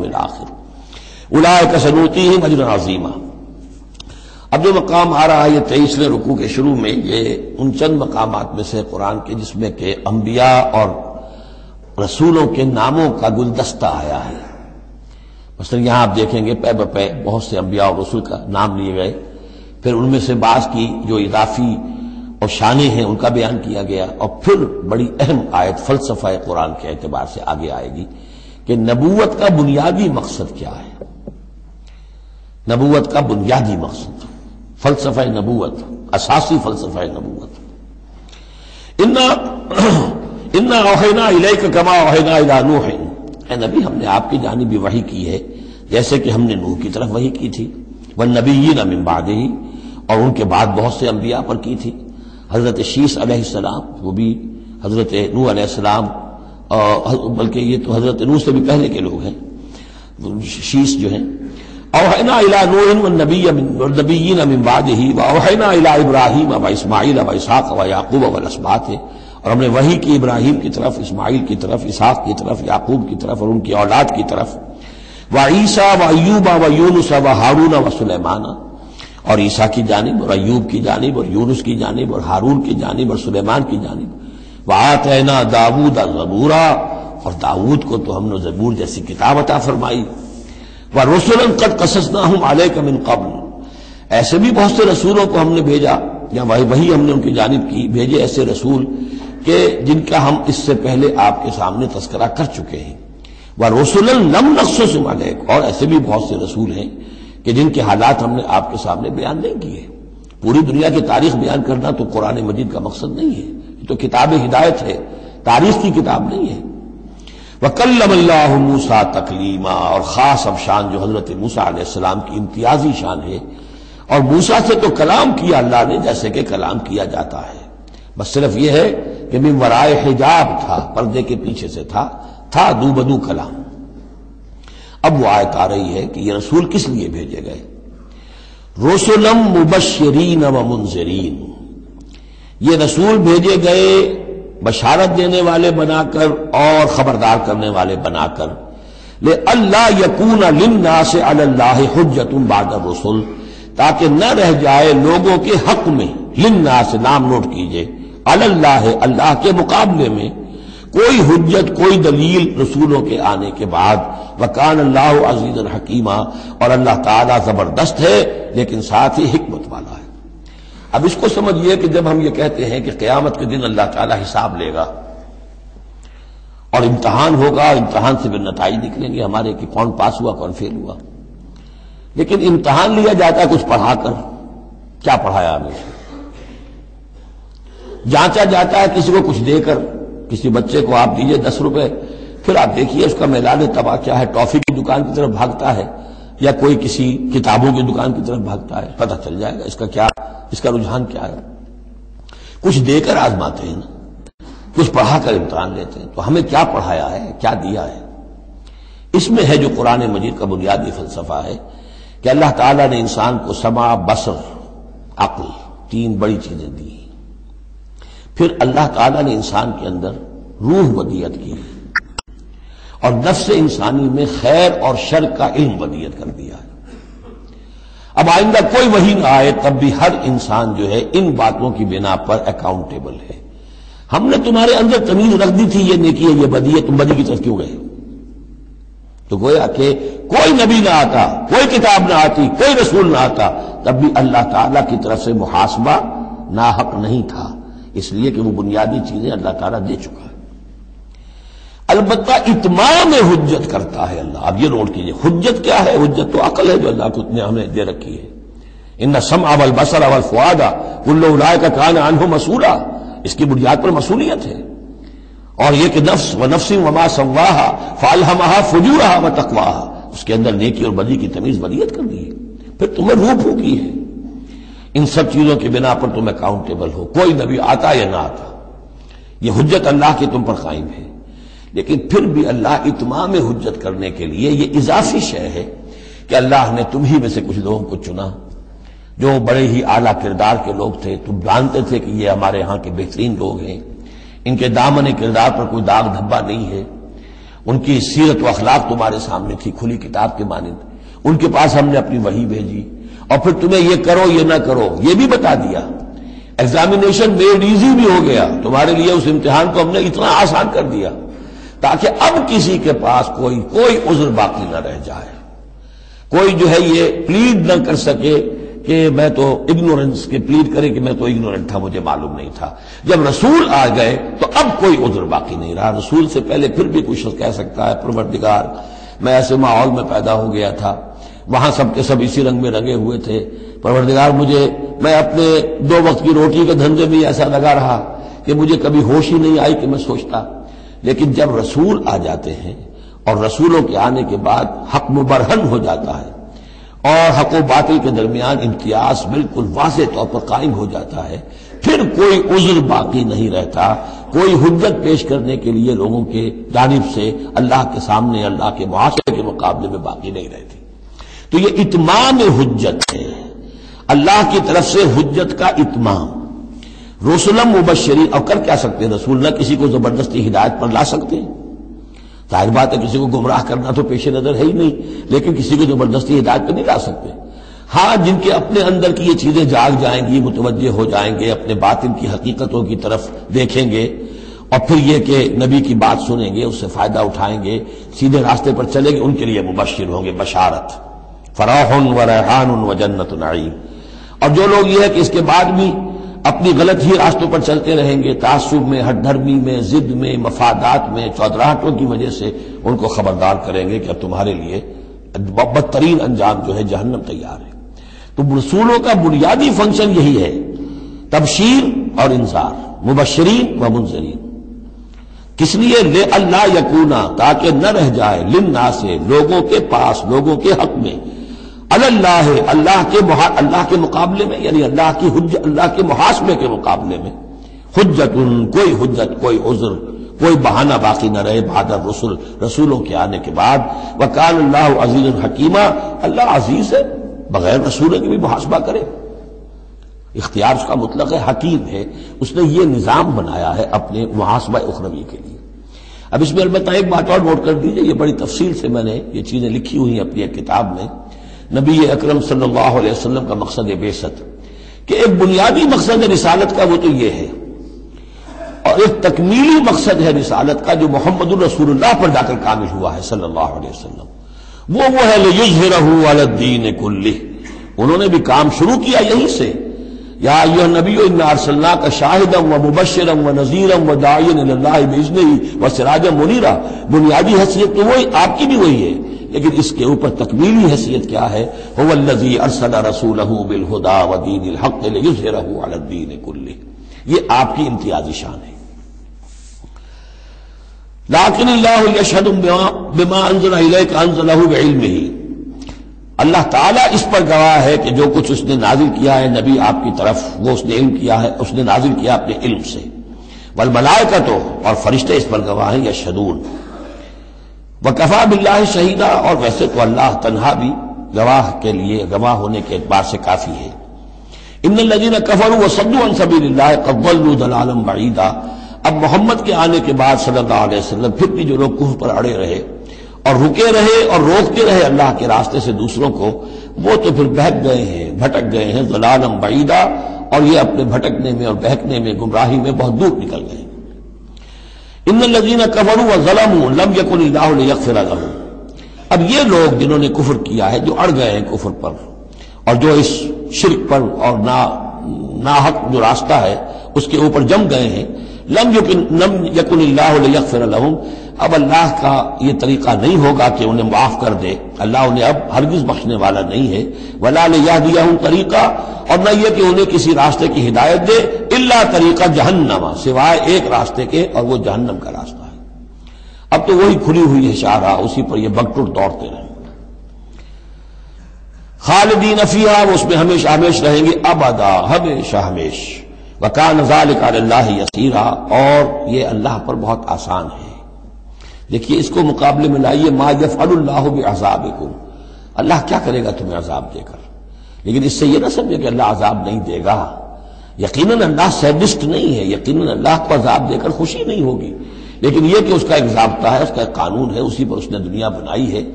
بالآخر اولئک سنؤتیہم اجرا عظیما۔ اب جو مقام آ رہا ہے یہ 23ویں رکوع کے شروع میں، یہ ان چند مقامات میں سے قرآن کے جس میں کہ انبیاء اور رسولوں کے ناموں کا گلدستہ آیا ہے۔ مثلا یہاں آپ دیکھیں گے پے بپے بہت سے انبیاء اور رسول کا نام لیے گئے، پھر ان میں سے بعض کی جو اضافی اور شانیں ہیں ان کا بیان کیا گیا، اور پھر بڑی اہم آیت فلسفہ قرآن کے اعتبار سے آگے آئے گی کہ نبوت کا بنیادی مقصد کیا ہے۔ نبوت کا بنیادی مقصد، فلسفہ نبوت، اساسی فلسفہ نبوت۔ انا اوحینا الیک کما اوحینا الی نوح، اے نبی ہم نے آپ کی جانب بھی وحی کی ہے جیسے کہ ہم نے نوح کی طرف وحی کی تھی، والنبیین من بعدہ، اور ان کے بعد بہت سے انبیاء پر کی تھی۔ حضرت شیس علیہ السلام وہ بھی حضرت نوح علیہ السلام، بلکہ یہ تو حضرت نوح سے بھی پہلے کے لوگ ہیں شیس جو ہیں۔ اوحینا الی نوح والنبیین من بعدہ واوحینا الی ابراہیم واسماعیل واسحاق ویعقوب والاسباط، اور ہم نے وحی کی ابراہیم کی طرف، اسماعیل کی طرف، اسحاق کی طرف، یعقوب کی طرف اور ان کی اولاد کی طرف، وعیسیٰ وایوب ویونس وہارون وسلیمان، اور عیسیٰ کی جانب اور ایوب کی جانب اور یونس کی جانب اور ہارون کی جانب اور سلیمان کی جانب، وآتینا داؤد الزبورا، اور داؤد کو تو ہم نے زبور جیسی کتاب عطا فرمائی، ورسلا قد قصصناہم علیک من قبل، ایسے بھی بہت سے رسولوں کو ہم نے بھیجا، یا وہی ہم نے ان کی جانب کی بھیجے ایسے رسول کہ جن کا ہم اس سے پہلے آپ کے سامنے تذکرہ کر چکے ہیں، ورسلا لم نقصصہم علیک، اور ایسے بھی بہت سے رسول ہیں کہ جن کے حالات ہم نے آپ کے سامنے بیان نہیں کیے۔ پوری دنیا کی تاریخ بیان کرنا تو قرآن مجید کا مقصد نہیں ہے، یہ تو کتاب ہدایت ہے، تاریخ کی کتاب نہیں ہے۔ وَكَلَّمَ اللَّهُ مُوسَىٰ تَكْلِيمًا، اور خاص اب شان جو حضرت موسیٰ علیہ السلام کی امتیازی شان ہے، اور موسیٰ سے تو کلام کیا اللہ نے جیسے کہ کلام کیا جاتا ہے، بس صرف یہ ہے کہ من ورائے حجاب تھا، پردے کے پیچھے سے تھا دو بدو کلام۔ اب وہ آیت آ رہی ہے کہ یہ رسول کس لیے بھیجے گئے؟ رسلا مبشرین ومنذرین، یہ رسول بھیجے گئے بشارت دینے والے بنا کر اور خبردار کرنے والے بنا کر، لئلا یکون للناس علی اللہ حجۃ بعد الرسل، تاکہ نہ رہ جائے لوگوں کے حق میں، للناس نام نوٹ کیجئے، علی اللہ اللہ کے مقابلے میں کوئی حجت، کوئی دلیل رسولوں کے آنے کے بعد، وکان اللہ عزیزا حکیما، اور اللہ تعالیٰ زبردست ہے لیکن ساتھ ہی حکمت والا ہے۔ اب اس کو سمجھیے کہ جب ہم یہ کہتے ہیں کہ قیامت کے دن اللہ تعالیٰ حساب لے گا اور امتحان ہوگا، امتحان سے پھر نتائج نکلیں گے ہمارے کہ کون پاس ہوا کون فیل ہوا، لیکن امتحان لیا جاتا ہے کچھ پڑھا کر، کیا پڑھایا ہمیں؟ جانچا جاتا ہے کسی کو کچھ دے کر، کسی بچے کو آپ دیجئے 10 روپے، پھر آپ دیکھیے اس کا میدان تباہ کیا ہے، ٹافی کی دکان کی طرف بھاگتا ہے یا کوئی کسی کتابوں کی دکان کی طرف بھاگتا ہے، پتہ چل جائے گا اس کا کیا، اس کا رجحان کیا ہے۔ کچھ دے کر آزماتے ہیں نا، کچھ پڑھا کر امتحان لیتے ہیں، تو ہمیں کیا پڑھایا ہے، کیا دیا ہے؟ اس میں ہے جو قرآن مجید کا بنیادی فلسفہ ہے کہ اللہ تعالیٰ نے انسان کو سمع، بصر، عقل، 3 بڑی چیزیں دی، پھر اللہ تعالیٰ نے انسان کے اندر روح ودیت کی اور نفس انسانی میں خیر اور شر کا علم ودیت کر دیا ہے۔ اب آئندہ کوئی وحی نہ آئے تب بھی ہر انسان جو ہے ان باتوں کی بنا پر اکاؤنٹیبل ہے۔ ہم نے تمہارے اندر تمیز رکھ دی تھی، یہ نیکی ہے یہ بدی ہے، تم بدی کی طرف کیوں گئے؟ تو گویا کہ کوئی نبی نہ آتا، کوئی کتاب نہ آتی، کوئی رسول نہ آتا، تب بھی اللہ تعالیٰ کی طرف سے محاسبہ ناحق نہیں تھا، اس لیے کہ وہ بنیادی چیزیں اللہ تعالیٰ دے چکا ہے۔ البتہ اتمام حجت کرتا ہے اللہ۔ اب یہ نوٹ کیجئے، حجت کیا ہے؟ حجت تو عقل ہے جو اللہ کو نے ہمیں دے رکھی ہے۔ ان السمع والبصر والفؤاد کل اولئک کان عنہ مسئولا، اس کی بنیاد پر مسئولیت ہے۔ اور یہ کہ نفس ونفس وما سواہا فالہمہا فجورہا وتقواہا، اس کے اندر نیکی اور بدی کی تمیز ودیت کر دی ہے، پھر تمہیں روح پھونکی ہے۔ ان سب چیزوں کی بنا پر تم اکاؤنٹیبل ہو، کوئی نبی آتا یا نہ آتا، یہ حجت اللہ کی تم پر قائم ہے۔ لیکن پھر بھی اللہ اتمام حجت کرنے کے لیے یہ اضافی شے ہے کہ اللہ نے تم ہی میں سے کچھ لوگوں کو چنا جو بڑے ہی اعلیٰ کردار کے لوگ تھے، تم جانتے تھے کہ یہ ہمارے ہاں کے بہترین لوگ ہیں، ان کے دامن کردار پر کوئی داغ دھبا نہیں ہے، ان کی سیرت و اخلاق تمہارے سامنے تھی کھلی کتاب کے مانند، ان کے پاس ہم نے اپنی وحی بھیجی، اور پھر تمہیں یہ کرو یہ نہ کرو یہ بھی بتا دیا۔ ایگزامینیشن میڈ ایزی بھی ہو گیا تمہارے لیے، اس امتحان کو ہم نے اتنا آسان کر دیا تاکہ اب کسی کے پاس کوئی عذر باقی نہ رہ جائے، کوئی جو ہے یہ پلیڈ نہ کر سکے کہ میں تو اگنورنس کے پلیڈ کرے کہ میں تو اگنورنٹ تھا، مجھے معلوم نہیں تھا۔ جب رسول آ گئے تو اب کوئی عذر باقی نہیں رہا۔ رسول سے پہلے پھر بھی کوئی شخص کہہ سکتا ہے پروردگار میں ایسے ماحول میں پیدا ہو گیا تھا، وہاں سب کے سب اسی رنگ میں رنگے ہوئے تھے، پروردگار میں اپنے 2 وقت کی روٹی کے دھندے میں ایسا لگا رہا کہ مجھے کبھی ہوش ہی نہیں آئی کہ میں سوچتا۔ لیکن جب رسول آ جاتے ہیں اور رسولوں کے آنے کے بعد حق مبرہن ہو جاتا ہے اور حق و باطل کے درمیان امتیاز بالکل واضح طور پر قائم ہو جاتا ہے، پھر کوئی عذر باقی نہیں رہتا، کوئی حجت پیش کرنے کے لیے لوگوں کے جانب سے اللہ کے سامنے اللہ کے معاشرے کے مقابلے میں باقی نہیں رہتی۔ تو یہ اتمام حجت ہے، اللہ کی طرف سے حجت کا اتمام۔ رسولم مبشرین، اور کر کیا سکتے ہیں رسول؟ نہ کسی کو زبردستی ہدایت پر لا سکتے ہیں، ظاہر بات ہے کسی کو گمراہ کرنا تو پیش نظر ہے ہی نہیں، لیکن کسی کو زبردستی ہدایت پہ نہیں لا سکتے۔ ہاں جن کے اپنے اندر کی یہ چیزیں جاگ جائیں گی، متوجہ ہو جائیں گے، اپنے باطن کی حقیقتوں کی طرف دیکھیں گے اور پھر یہ کہ نبی کی بات سنیں گے، اس سے فائدہ اٹھائیں گے، سیدھے راستے پر چلیں گے، ان کے لیے مبشر ہوں گے، بشارت، فراح و ریحان و جنت نعیم۔ اور جو لوگ یہ ہے کہ اس کے بعد بھی اپنی غلط ہی راستوں پر چلتے رہیں گے، تعصب میں، ہٹ دھرمی میں، ضد میں، مفادات میں، چودراہٹوں کی وجہ سے، ان کو خبردار کریں گے کہ اب تمہارے لیے بدترین انجام جو ہے جہنم تیار ہے۔ تو رسولوں کا بنیادی فنکشن یہی ہے، تبشیر اور انذار، مبشرین و منذرین۔ کس لیے؟ لے اللہ یکونا، تاکہ نہ رہ جائے، للناس، لوگوں کے پاس، لوگوں کے حق میں، اللہ اللہ کے مقابلے میں، یعنی اللہ کی حجت، اللہ کے محاسبے کے مقابلے میں، حجت، کوئی حجت، کوئی عذر، کوئی بہانہ باقی نہ رہے بعد الرسل، رسولوں کے آنے کے بعد۔ وکان اللہ عزیز حکیمہ، اللہ عزیز ہے، بغیر رسولوں کے بھی محاسبہ کرے، اختیار اس کا مطلق ہے، حکیم ہے، اس نے یہ نظام بنایا ہے اپنے محاسبہ اخروی کے لیے۔ اب اس میں البتہ ایک بات اور نوٹ کر دیجئے، یہ بڑی تفصیل سے میں نے یہ چیزیں لکھی ہوئی ہیں اپنی ایک کتاب میں، نبی اکرم صلی اللہ علیہ وسلم کا مقصد بعثت، کہ ایک بنیادی مقصد ہے رسالت کا وہ تو یہ ہے، اور ایک تکمیلی مقصد ہے رسالت کا جو محمد الرسول اللہ پر جا کر کامل ہوا ہے صلی اللہ علیہ وسلم، وہ ہے لِیُظْہِرَہُ عَلَى الدِّینِ کُلِّهِ۔ انہوں نے بھی کام شروع کیا یہیں سے، یا ایھا النبی انا ارسلناک شاہدا ومبشرا ونذیرا وداعیا الی اللہ باذنہ وسراجا منیرا۔ بنیادی حیثیت تو وہی آپ کی بھی وہی ہے، لیکن اس کے اوپر تکمیلی حیثیت کیا ہے؟ هو الذی ارسل رسولہ بالہدی ودین الحق لیظہرہ علی الدین کلہ۔ یہ آپ کی امتیازی شان ہے۔ لیکن اللہ یشہد بما انزل الیک انزلہ بعلمہ، اللہ تعالیٰ اس پر گواہ ہے کہ جو کچھ اس نے نازل کیا ہے نبی آپ کی طرف، وہ اس نے علم کیا ہے، اس نے نازل کیا اپنے علم سے۔ والملائکۃ، اور فرشتے اس پر گواہ ہیں، یشہدون۔ وکفیٰ باللہ شہیدا، اور ویسے تو اللہ تنہا بھی گواہ کے لیے، گواہ ہونے کے اعتبار سے کافی ہے۔ ان الذین کفروا وصدوا عن سبیل اللہ قد ضلوا ضلالا بعیدا۔ اب محمد کے آنے کے بعد صلی اللہ علیہ وسلم پھر بھی جو لوگ کفر پر اڑے رہے اور رکے رہے اور روکتے رہے اللہ کے راستے سے دوسروں کو، وہ تو پھر بہک گئے ہیں، بھٹک گئے ہیں، ضلالا بعیدا، اور یہ اپنے بھٹکنے میں اور بہکنے میں، گمراہی میں بہت دور نکل گئے۔ ان الذین کفروا وظلموا لم یکن اللہ لیغفر لهم۔ اب یہ لوگ جنہوں نے کفر کیا ہے، جو اڑ گئے ہیں کفر پر اور جو اس شرک پر اور ناحق جو راستہ ہے اس کے اوپر جم گئے ہیں، لم یکن اللہ لیغفر لهم، اب اللہ کا یہ طریقہ نہیں ہوگا کہ انہیں معاف کر دے، اللہ انہیں اب ہرگز بخشنے والا نہیں ہے۔ ولا لیہدیہم طریقہ، اور نہ یہ کہ انہیں کسی راستے کی ہدایت دے، الا طریقہ جہنم، سوائے ایک راستے کے، اور وہ جہنم کا راستہ ہے۔ اب تو وہی کھلی ہوئی ہے شاہراہ، اسی پر یہ بگٹر دوڑتے رہیں، خالدین فیہا، وہ اس میں ہمیشہ ہمیش رہیں گے، ابدا، ہمیشہ ہمیش۔ وکان ذلک علی اللہ یسیرا، اور یہ اللہ پر بہت آسان ہے۔ دیکھیے اس کو مقابلے میں لائیے، ما یفعل اللہ بعذابکم، اللہ کیا کرے گا تمہیں عذاب دے کر، لیکن اس سے یہ نہ سمجھے کہ اللہ عذاب نہیں دے گا۔ یقیناً اللہ سیڈسٹ نہیں ہے، یقیناً اللہ کو عذاب دے کر خوشی نہیں ہوگی، لیکن یہ کہ اس کا ایک ضابطہ ہے، اس کا ایک قانون ہے، اسی پر اس نے دنیا بنائی ہے۔